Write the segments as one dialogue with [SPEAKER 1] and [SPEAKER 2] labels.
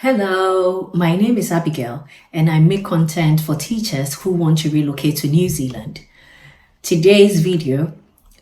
[SPEAKER 1] Hello, my name is Abigail, and I make content for teachers who want to relocate to New Zealand. Today's video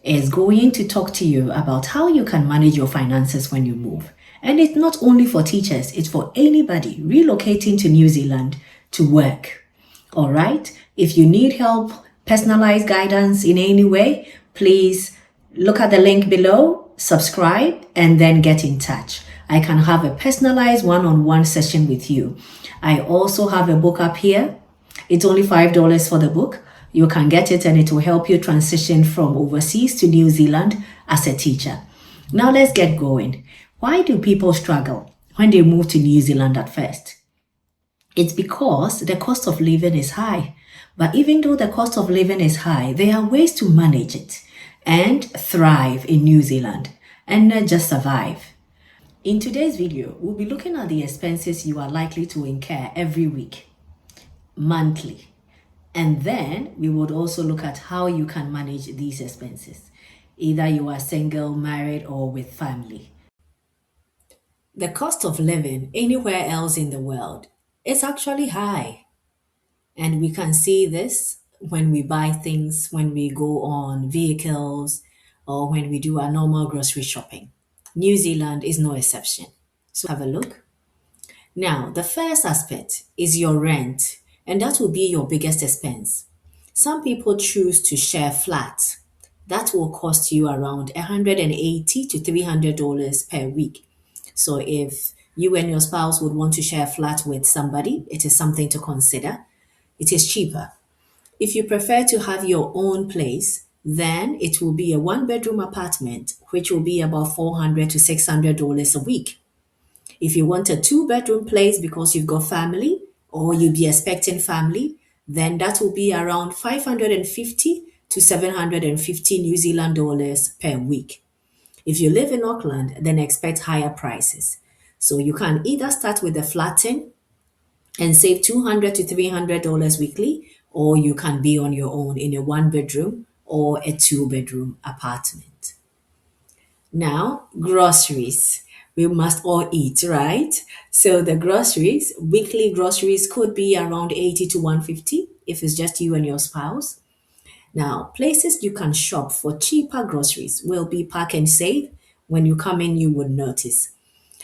[SPEAKER 1] is going to talk to you about how you can manage your finances when you move. And it's not only for teachers, it's for anybody relocating to New Zealand to work. All right? If you need help, personalized guidance in any way, please look at the link below, subscribe, and then get in touch. I can have a personalized one-on-one session with you. I also have a book up here. It's only $5 for the book. You can get it and it will help you transition from overseas to New Zealand as a teacher. Now let's get going. Why do people struggle when they move to New Zealand at first? It's because the cost of living is high. But even though the cost of living is high, there are ways to manage it and thrive in New Zealand and not just survive. In today's video, we'll be looking at the expenses you are likely to incur every week, monthly. And then we would also look at how you can manage these expenses. Either you are single, married, or with family. The cost of living anywhere else in the world is actually high. And we can see this when we buy things, when we go on vehicles, or when we do our normal grocery shopping. New Zealand is no exception. So have a look. Now, the first aspect is your rent, and that will be your biggest expense. Some people choose to share flats. That will cost you around $180 to $300 per week. So if you and your spouse would want to share a flat with somebody, it is something to consider. It is cheaper. If you prefer to have your own place, then it will be a one-bedroom apartment, which will be about $400 to $600 a week. If you want a two-bedroom place because you've got family or you'll be expecting family, then that will be around 550 to 750 New Zealand dollars per week. If you live in Auckland, then expect higher prices. So you can either start with a flatting and save $200 to $300 weekly, or you can be on your own in a one-bedroom or a two-bedroom apartment. Now, groceries. We must all eat, right? So the groceries, weekly groceries could be around 80 to 150 if it's just you and your spouse. Now, places you can shop for cheaper groceries will be Park and Save. When you come in, you would notice.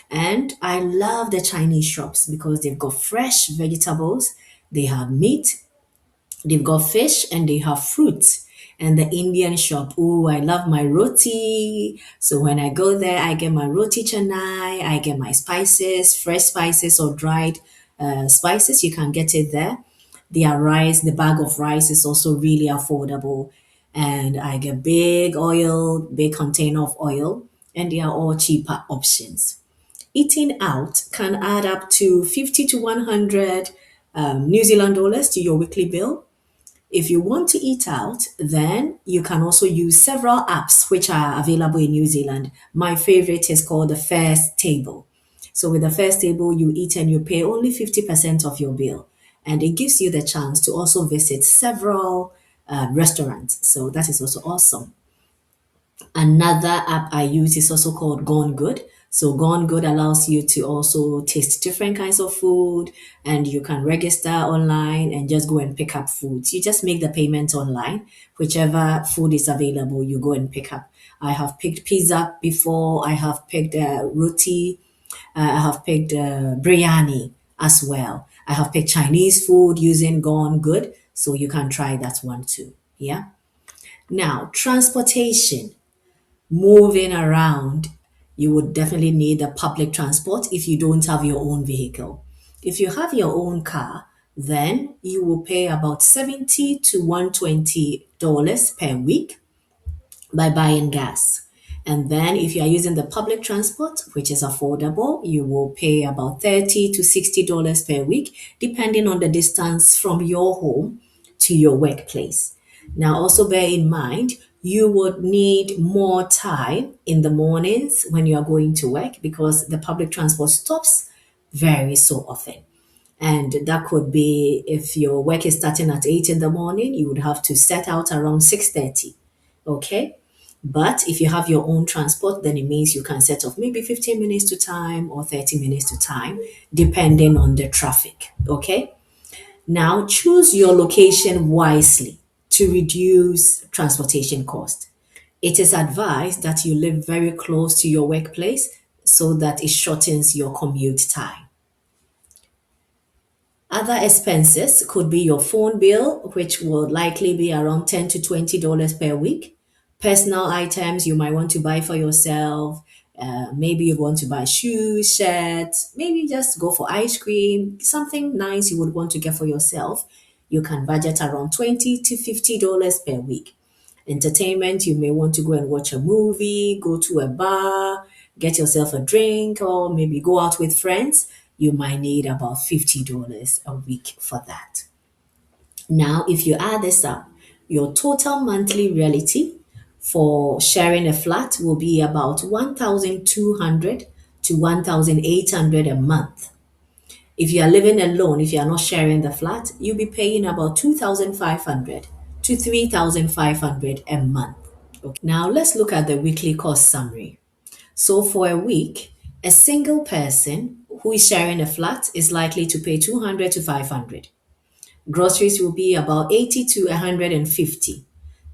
[SPEAKER 1] And I love the Chinese shops because they've got fresh vegetables, they have meat, they've got fish, and they have fruits. And the Indian shop, oh, I love my roti. So when I go there, I get my roti canai, I get my spices, fresh spices or dried spices. You can get it there. Their rice, the bag of rice is also really affordable. And I get big container of oil, and they are all cheaper options. Eating out can add up to 50 to 100 New Zealand dollars to your weekly bill. If you want to eat out, then you can also use several apps which are available in New Zealand. My favorite is called the First Table. So with the First Table, you eat and you pay only 50% of your bill. And it gives you the chance to also visit several restaurants. So that is also awesome. Another app I use is also called Gone Good. So Gone Good allows you to also taste different kinds of food, and you can register online and just go and pick up foods. You just make the payment online. Whichever food is available, you go and pick up. I have picked pizza before. I have picked roti. I have picked biryani as well. I have picked Chinese food using Gone Good. So you can try that one too. Yeah. Now, transportation, moving around, you would definitely need a public transport if you don't have your own vehicle. If you have your own car, then you will pay about $70 to $120 per week by buying gas. And then if you are using the public transport, which is affordable, you will pay about $30 to $60 per week, depending on the distance from your home to your workplace. Now, also bear in mind, you would need more time in the mornings when you are going to work because the public transport stops very so often. And that could be if your work is starting at 8 in the morning, you would have to set out around 6:30. Okay. But if you have your own transport, then it means you can set off maybe 15 minutes to time or 30 minutes to time, depending on the traffic. Okay. Now choose your location wisely to reduce transportation cost. It is advised that you live very close to your workplace so that it shortens your commute time. Other expenses could be your phone bill, which will likely be around $10 to $20 per week. Personal items you might want to buy for yourself. Maybe you want to buy shoes, shirts, maybe just go for ice cream, something nice you would want to get for yourself. You can budget around $20 to $50 per week. Entertainment, you may want to go and watch a movie, go to a bar, get yourself a drink, or maybe go out with friends. You might need about $50 a week for that. Now, if you add this up, your total monthly reality for sharing a flat will be about 1,200 to 1,800 a month. If you are living alone, if you are not sharing the flat, you'll be paying about 2,500 to 3,500 a month. Okay. Now let's look at the weekly cost summary. So for a week, a single person who is sharing a flat is likely to pay 200 to 500. Groceries will be about 80 to 150.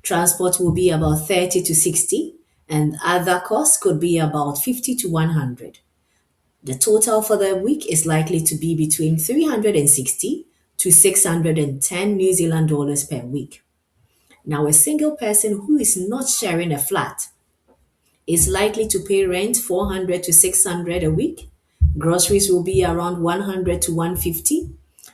[SPEAKER 1] Transport will be about 30 to 60, and other costs could be about 50 to 100. The total for the week is likely to be between 360 to 610 New Zealand dollars per week. Now, a single person who is not sharing a flat is likely to pay rent 400 to 600 a week. Groceries will be around 100 to 150.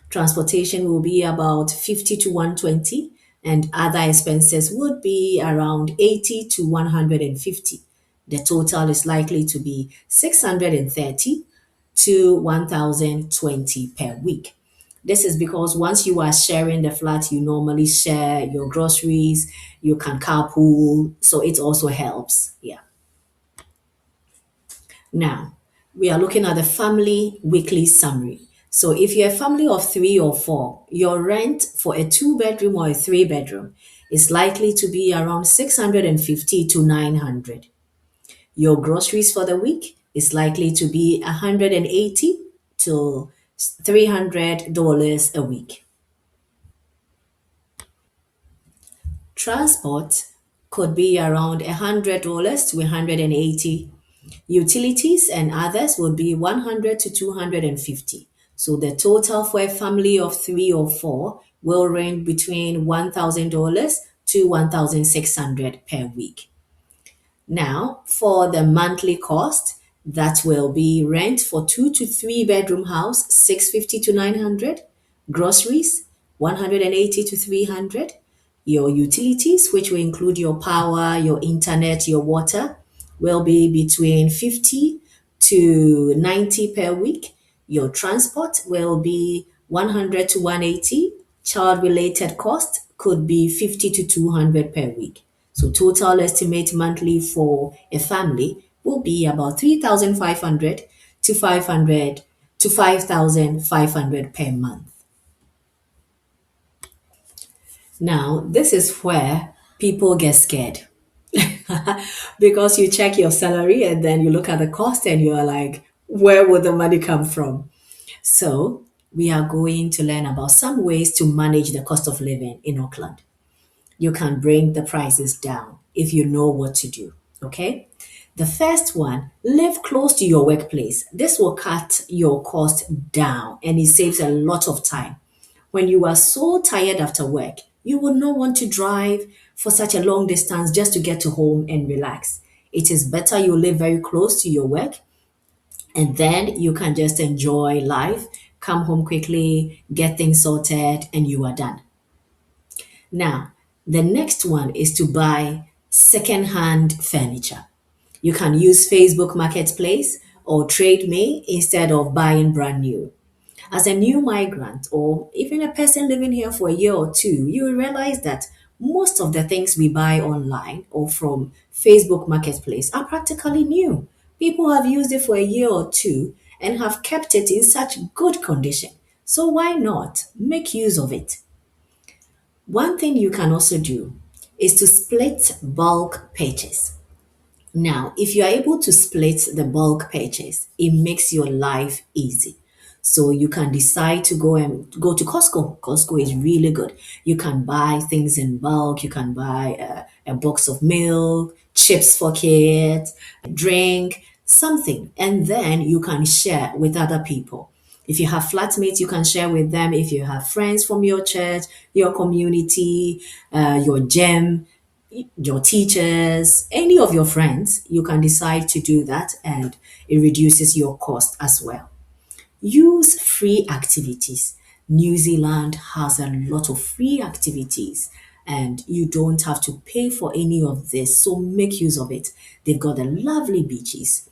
[SPEAKER 1] Transportation will be about 50 to 120, and other expenses would be around 80 to 150. The total is likely to be 630 to 1020 per week. This is because once you are sharing the flat, you normally share your groceries, you can carpool, so it also helps. Yeah. Now, we are looking at the family weekly summary. So, if you're a family of three or four, your rent for a two-bedroom or a three-bedroom is likely to be around 650 to 900. Your groceries for the week is likely to be 180 to $300 a week. Transport could be around $100 to 180. Utilities and others would be 100 to 250. So the total for a family of three or four will range between $1,000 to 1,600 per week. Now, for the monthly cost, that will be rent for 2 to 3 bedroom house, 650 to 900, groceries, 180 to 300, your utilities, which will include your power, your internet, your water, will be between 50 to 90 per week. Your transport will be 100 to 180. Child related cost could be 50 to 200 per week. So total estimate monthly for a family will be about 3,500 to 500 to 5,500 per month. Now, this is where people get scared because you check your salary and then you look at the cost and you're like, where would the money come from? So, we are going to learn about some ways to manage the cost of living in Auckland. You can bring the prices down if you know what to do. Okay. The first one, live close to your workplace. This will cut your cost down and it saves a lot of time. When you are so tired after work, you will not want to drive for such a long distance just to get to home and relax. It is better you live very close to your work and then you can just enjoy life, come home quickly, get things sorted, and you are done. Now, the next one is to buy second-hand furniture. You can use Facebook Marketplace or Trade Me instead of buying brand new. As a new migrant or even a person living here for a year or two, you will realize that most of the things we buy online or from Facebook Marketplace are practically new. People have used it for a year or two and have kept it in such good condition. So why not make use of it? One thing you can also do is to split bulk purchase. Now, if you are able to split the bulk purchase, it makes your life easy. So you can decide to go to Costco. Costco is really good. You can buy things in bulk. You can buy a box of milk, chips for kids, drink, something, and then you can share with other people. If you have flatmates, you can share with them. If you have friends from your church, your community, your gym, your teachers, any of your friends, you can decide to do that and it reduces your cost as well. Use free activities. New Zealand has a lot of free activities and you don't have to pay for any of this, so make use of it. They've got the lovely beaches,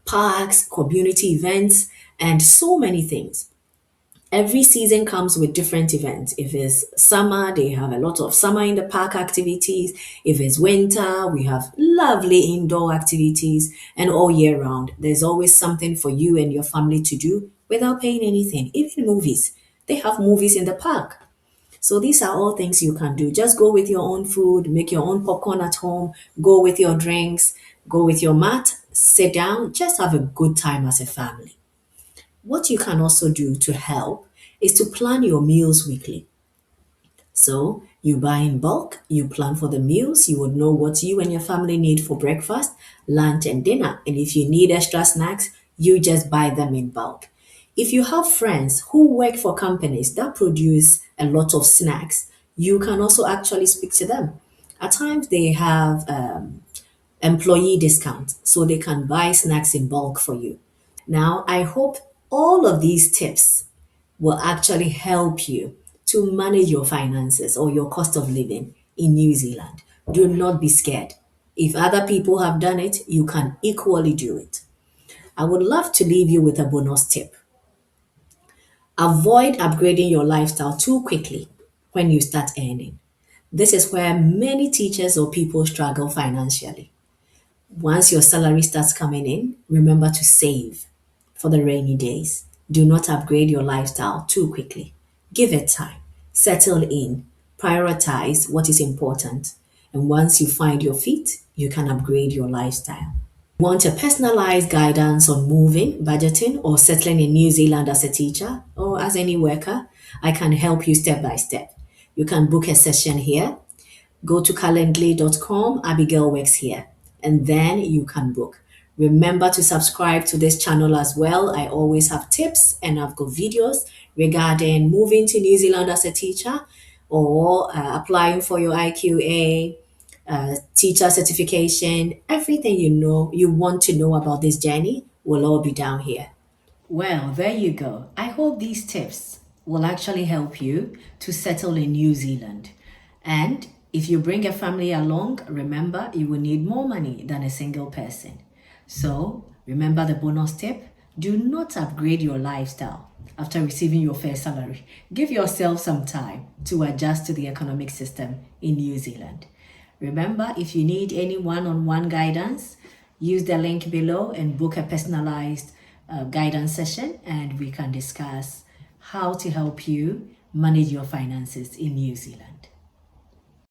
[SPEAKER 1] parks, community events, and so many things. Every season comes with different events. If it's summer, they have a lot of summer in the park activities. If it's winter, we have lovely indoor activities. And all year round, there's always something for you and your family to do without paying anything. Even movies, they have movies in the park. So these are all things you can do. Just go with your own food, make your own popcorn at home, go with your drinks, go with your mat, sit down, just have a good time as a family. What you can also do to help is to plan your meals weekly. So you buy in bulk, you plan for the meals, you would know what you and your family need for breakfast, lunch, and dinner. And if you need extra snacks, you just buy them in bulk. If you have friends who work for companies that produce a lot of snacks, you can also actually speak to them. At times, they have employee discounts, so they can buy snacks in bulk for you. Now, I hope all of these tips will actually help you to manage your finances or your cost of living in New Zealand. Do not be scared. If other people have done it, you can equally do it. I would love to leave you with a bonus tip. Avoid upgrading your lifestyle too quickly when you start earning. This is where many teachers or people struggle financially. Once your salary starts coming in, remember to save for the rainy days. Do not upgrade your lifestyle too quickly. Give it time. Settle in. Prioritize what is important. And once you find your feet, you can upgrade your lifestyle. Want a personalized guidance on moving, budgeting, or settling in New Zealand as a teacher or as any worker? I can help you step by step. You can book a session here. Go to calendly.com, Abigail works here, and then you can book. Remember to subscribe to this channel as well. I always have tips and I've got videos regarding moving to New Zealand as a teacher or applying for your IQA, teacher certification. Everything you want to know about this journey will all be down here. Well, there you go. I hope these tips will actually help you to settle in New Zealand. And if you bring a family along, remember you will need more money than a single person. So remember the bonus tip: do not upgrade your lifestyle after receiving your first salary. Give yourself some time to adjust to the economic system in New Zealand. Remember, if you need any one-on-one guidance, use the link below and book a personalized guidance session, and we can discuss how to help you manage your finances in New Zealand.